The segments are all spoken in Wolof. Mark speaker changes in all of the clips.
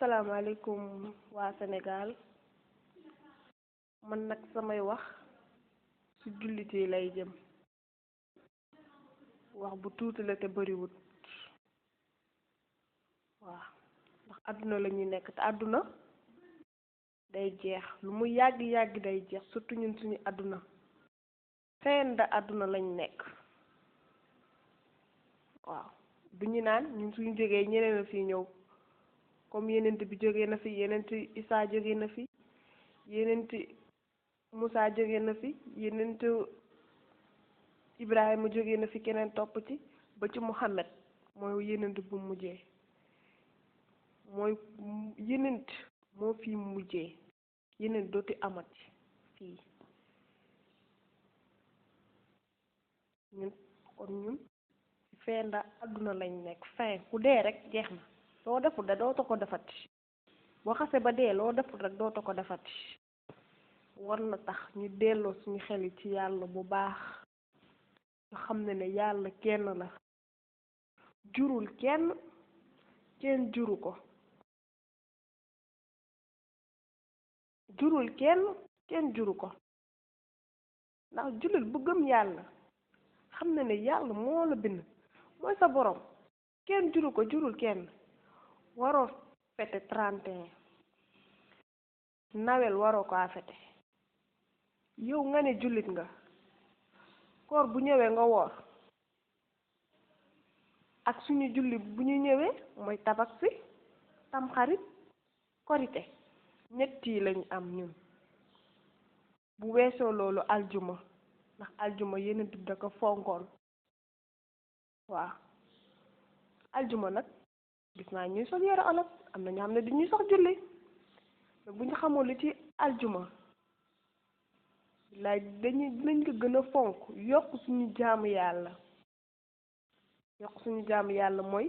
Speaker 1: asalaamaaleykum waa Sénégal man nag samay wax ci jullit yi lay jëm wax bu tuuti la te bariwut waaw ndax àdduna la ñuy nekk te àdduna day jeex lu mu yàgg day jeex surtout ñun suñu àdduna fin de àdduna lañ nekk waaw du ñu naan ñun suñu jógee ñeneen a fi ñëw comme yenent bi jógee na fi yenent Isaa jógee na fi yenent Musaa jógee na fi yenent Ibrahima jógee na fi keneen topp ci ba ci Muhammad mooy yenent bu mujjee mooy yenent moo fi mujjee yenent dootu amati fii ñun fin da àdduna lañ nekk fin ku dee rek jeex na loo deful da dootoo ko defati boo xasee ba dee loo deful rek dootoo ko defati war na tax ñu delloo suñu xel yi ci yàlla bu baax nga xam ne yàlla kenn la jurul kenn juru ko kenn juru ko ndax jullit bu gëm yàlla xam ne yàlla moo la bind mooy sa borom kenn juru ko jurul kenn waroo fete 31 nawel waroo ko fete yow nga ne jullit nga koor bu ñëwee nga woor ak suñu julli bu ñu ñëwee mooy tabaski tamxarit korite ñett yi lañu am ñun bu weesoo loolu aljuma ndax aljuma yeneen tudd da ko fonkoon waaw aljuma nag gis naa ñuy sol yére olof am na ñoo xam ne dañuy sax julli mais bu ñu xamoon li ci aljuma laaj dinañ ko gën a fonk yokk suñu jaamu yàlla mooy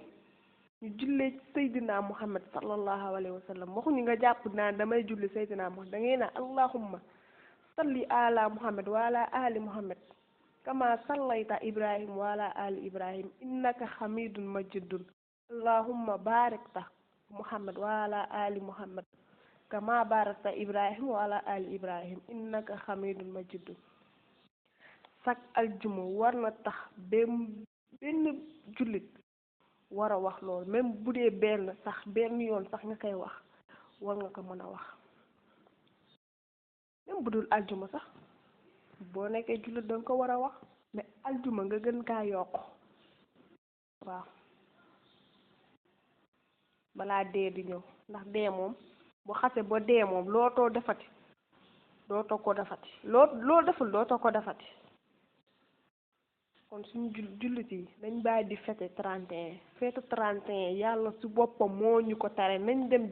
Speaker 1: ñu jullee ci Seydina Muhammad sallallahu alayhi wa sallam waxuñu nga jàpp naan damay julli Seydina Muhammad da ngay naan allahumma salli ala Muhammad wa ala ali Muhammad kama sallayta Ibrahim wa ala ali Ibrahim innaka hamidun majidun allahumma barakta Muhammad wa ala ali Muhammad kama barakta Ibrahim wa ala ali Ibrahim innaka hamidun majidun sak aljuma war na tax benn jullit war a wax loolu même bu dee benn yoon sax nga koy wax war nga ko mën a wax même bu dul aljuma sax boo nekkee jullit danga ko war a wax mais aljuma nga gën kaa yokk waaw balaa dee di ñëw ndax dee moom bu xase ba dee moom dootoo ko defati loo deful dootoo ko defati kon suñu jullit yi nañ bàyyi di fête 31 fête 31 yàlla ci boppam moo ñu ko tere nañ dem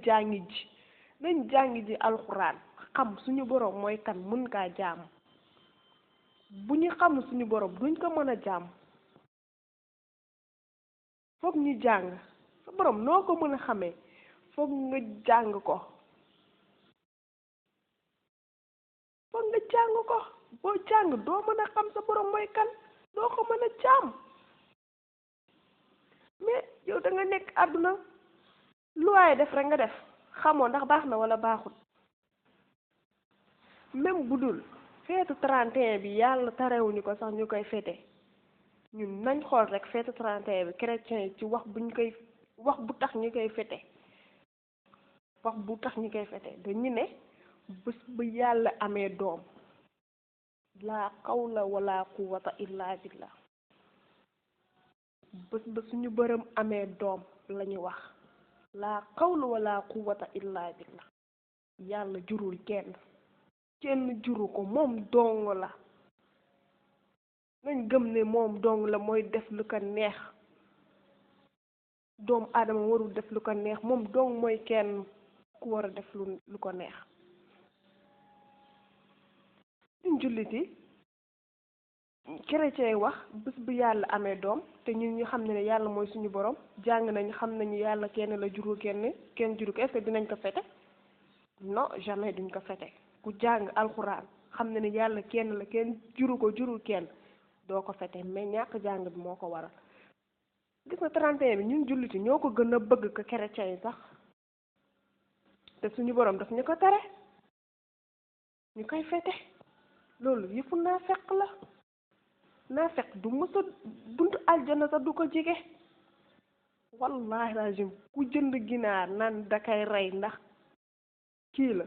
Speaker 1: jàngi ji alxuraan xam suñu borom mooy kan mën kaa jaam bu ñu xamul suñu borom duñ ko mën a jaam foog ñu jàng sa borom noo ko mën a xamee foog nga jàng ko boo jàng doo mën a xam sa borom mooy kan doo ko mën a jaam mais yow da nga nekk àdduna lu waaye def rek nga def xamoo ndax baax na wala baaxut même bu dul feetu 31 bi yàlla tarewuñu ko sax ñu koy fete ñun nañ xool rek feetu 31 bi chrétien yi ci wax bu tax ñu koy fete dañu ne bés bu yàlla amee doom laa xawla wala quwwata illa billah bés ba suñu bërëm amee doom lañu wax laa xawla wala quwwata illa billah yàlla jurul kenn juru ko moom dong la nañ gëm ne moom dong la mooy def lu ko neex doomu aadama warul def lu ko neex moom dong mooy kenn ku war a def lu ko neex ñun jullit yi chrétien yi wax bés bu yàlla amee doom te ñun ñu xam ne yàlla mooy suñu borom jàng nañu xam nañu yàlla kenn la jurul kenn juru ko est-ce que dinañ ko fete non jamais duñ ko fete ku jàng alxuraan xam ne yàlla kenn la kenn jurul kenn doo ko fete mais ñàkk jàng bi moo ko waral gis nga 31 bi ñun jullit yi ñoo ko gën a bëgg ko chrétien yi sax te suñu borom daf ñu ko tere ñu koy fete loolu yëfu naa fekk la naa fekk du mës a buntu aljana sax du ko jege wallahi lazim ku jënd ginaar naan da kay rey ndax kii la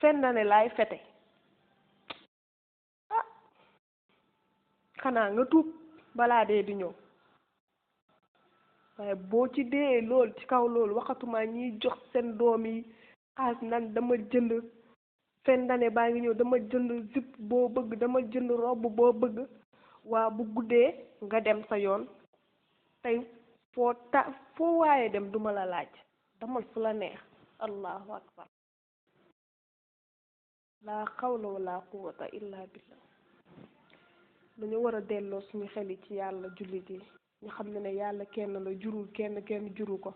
Speaker 1: fen na ne laay fete ah xanaa nga tuub balaa dee di ñëw waaye boo ci dee lool ci kaw loolu waxatuma ñiy jox seen doom yi xaalis nan dama jënd fen na ne baa ngi ñëw dama jënd zip boo bëgg dama jënd robe boo bëgg waa bu guddee nga dem sa yoon tey foo waaye dem duma la laaj damal fu la neex allahu akbar laa xawla wala quwwata illa billah dañu war a delloo suñu xel yi ci yàlla jullit yi ñu xam ne yàlla kenn la jurul kenn juru ko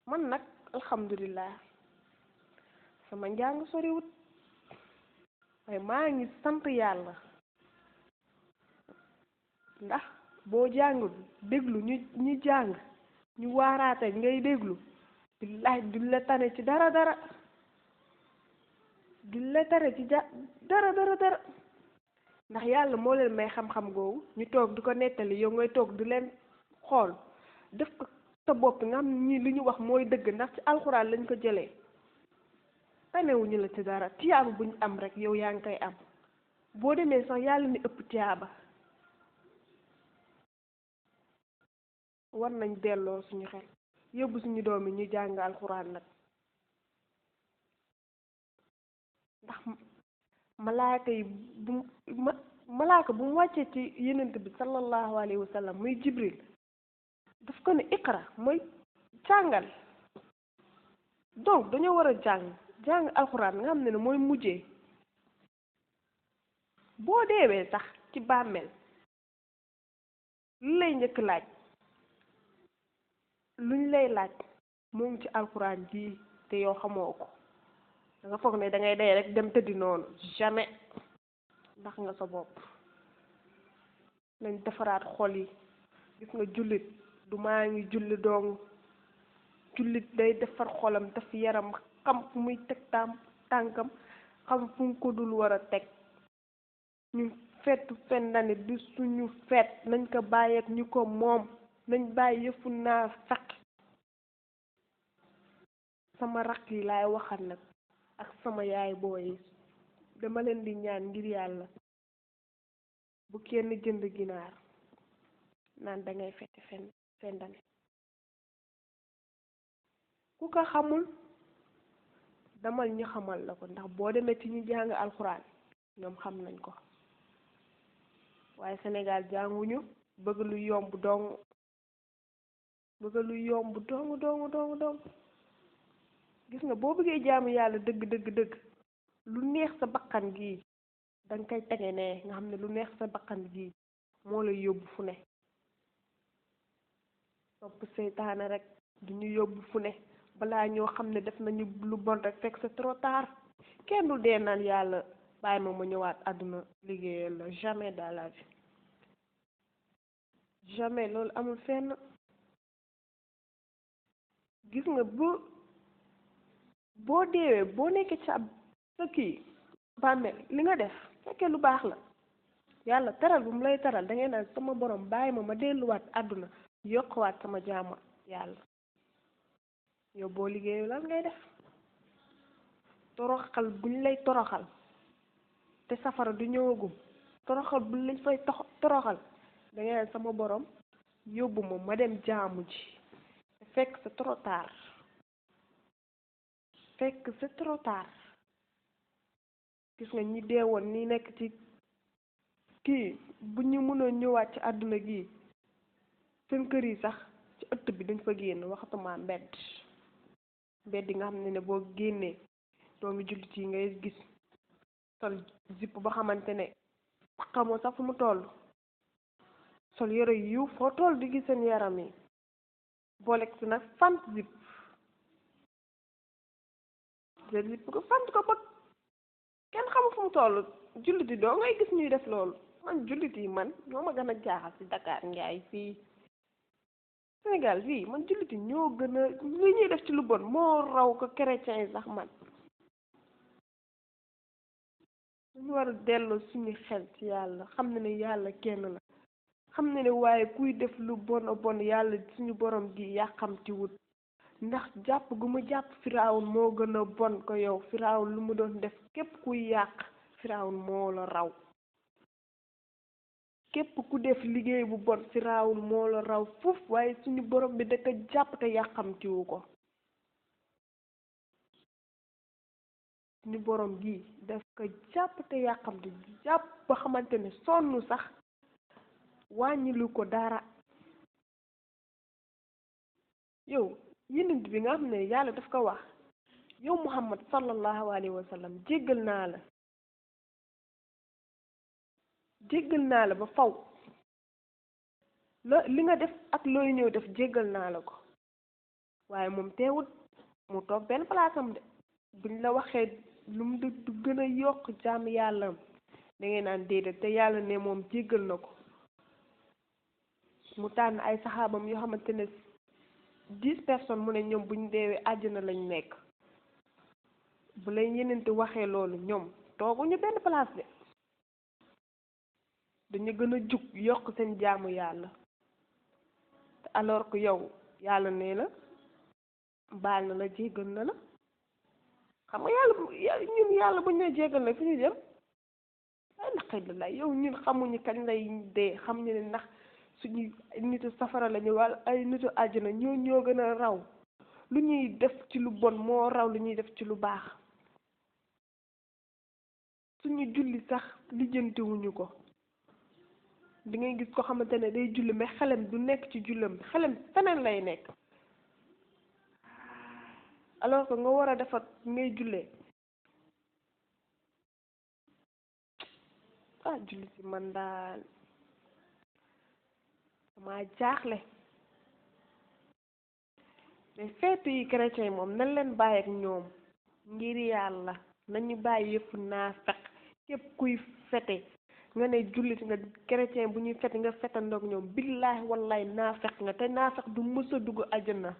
Speaker 1: man nag alhamdulillah sama njàng soriwut waaye maa ngi sant yàlla ndax boo jàngul déglu ñu jàng ñu waaraate ngay déglu billahi duñ la tane ci dara duñ la tane ci dara ndax yàlla moo leen may xam-xam googu ñu toog di ko nettali yow ngay toog di leen xool def ko sa bopp nga xam ñii li ñu wax mooy dëgg ndax ci alxuraan lañ ko jëlee tanewuñu la ci dara tiyaaba bu ñu am rek yow yaa ngi koy am boo demee sax yàlla ni ëpp tiyaaba war nañ delloo suñu xel yóbbu suñu doom yi ñu jàng alxuraan nag ndax malaaka yi malaaka bu mu wàccee ci yenent bi sallallahu alayhi wa sallam muy jibril daf ko ne iqra mooy jàngal donc dañoo war a jàng alxuraan nga xam ne mooy mujjee boo deewee sax ci bàmmeel lu lay njëkk laaj luñ lay laaj moo ngi ci alxuraan ji te yow xamoo ko da nga foog ne da ngay dee rek dem tëddi noonu jamais ndax nga sa bopp nañ defaraat xol yi gis nga jullit du maa ngi julli dong jullit day defar xolam def yaram xam fu muy teg tànkam xam fu mu ko dul war a teg ñu feetu fen nani du suñu feet nañ ko bàyyeek ñu ko moom nañ bàyyi yëfu naa fekk sama rakk yi laay waxal nag ak sama yaay booy yi dama leen di ñaan ngir yàlla bu kenn jënd ginaar naan dangay fete fendane ku ko xamul damal ñu xamal la ko ndax boo demee ci ñu jàng alxuraan ñoom xam nañ ko waaye Sénégal jànguñu bëgg lu yomb dong gis nga boo bëggee jaamu yàlla dëgg lu neex sa bakkan gii danga koy tege ne nga xam ne lu neex sa bakkan gii moo lay yóbbu fu ne topp seytaane rek duñu yóbbu fu ne balaa ñoo xam ne def nañu lu bon rek fekk c'est trop tard kenn du dee naan yàlla bàyyi ma ñëwaat àdduna liggéeyal la jamais dans la vie jamais loolu amul fenn gis nga boo deewee boo nekkee ci ab sa kii bàmmeel li nga def fekkee lu baax la yàlla teral bu mu lay teral da ngay naan sama borom bàyyi ma delluwaat àdduna yokkuwaat sama jaamu yàlla yow boo liggéeyee lan ngay def toroxal buñ lay toroxal te safara du ñëwagum toroxal buñ lañ fay toroxal da ngay naan sama borom yóbbu ma dem jaamu ji fekk c'est trop tard gis nga ñi deewoon ni nekk ci kii bu ñu mënoon ñëwaat ci àdduna gi seen kër yi sax ci ëtt bi dañ fa génn waxatuma mbedd yi nga xam ne boo génnee doomi jullit yi ngay gis sol zipp ba xamante ne xamoo sax fu mu toll sol yore yu foo toll di gis seen yaram yi boole si nag fant zipp ko fant ko ba kenn xamul fu mu toll jullit yi doo ngay gis ñuy def loolu man jullit yi man ñoo ma gën a jaaxal ci Dakar Njaay fii Sénégal fii man jullit yi ñoo gën a li ñuy def ci lu bon moo raw ko chrétien yi sax man. ñu war a delloo suñu xel ci yàlla xam na ne yàlla kenn la xam na ne waaye kuy def lu bon a bon yàlla suñu borom gi yàqamti wut ndax jàpp gu mu jàpp firawun moo gën a bon ko yow firawun lu mu doon def képp kuy yàq firawun moo la raw képp ku def liggéey bu bon firawun moo la raw foofu waaye suñu borom bi da ko jàpp te yàqamtiwu ko suñu borom gi daf ko jàpp te yàqamti jàpp ba xamante ne sonn sax wàññilu ko dara yow yenent bi nga xam ne yàlla daf ko wax yow muhammad sallallahu alayhi wa sallam jéggal naa la ba faw li nga def ak looy ñëw def jéggal naa la ko waaye moom teewut mu toog benn palaasam de buñ la waxee lu mu du gën a yokk jàmm yàlla da ngay naan déedéet te yàlla ne moom jéggal na ko mu tànn ay saxaabam yoo xamante ne 10 personnes mu ne ñoom buñ deewee àjjana lañ nekk bu lay yenente waxee loolu ñoom tooguñu benn place de dañu gën a jug yokk seen jaamu yàlla te alors que yow yàlla nee na baal na la jéggal na la xam nga ñun yàlla buñ ne jéggal na fi ñu jëm ay naqay la yow ñun xamuñu kañ lay dee xam ñu ne ndax suñu nitu safara lañu wala ay nitu àjjana ñoo gën a raw lu ñuy def ci lu bon moo raw lu ñuy def ci lu baax suñu julli sax lijjantiwuñu ko di ngay gis ko xamante ne day julli mais xelam du nekk ci jullam xelam feneen lay nekk alors que nga war a defar ngay jullee julli si man daal dama jaaxle mais feetu yi chrétien moom nañ leen bàyyi ak ñoom ngir yàlla nañu bàyyi yëpp naafeq képp kuy fete nga ne jullit nga chrétien bu ñuy fete nga fetandoog ñoom billaahi wallaahi naafeq nga te naafeq du mës a dugg àjjana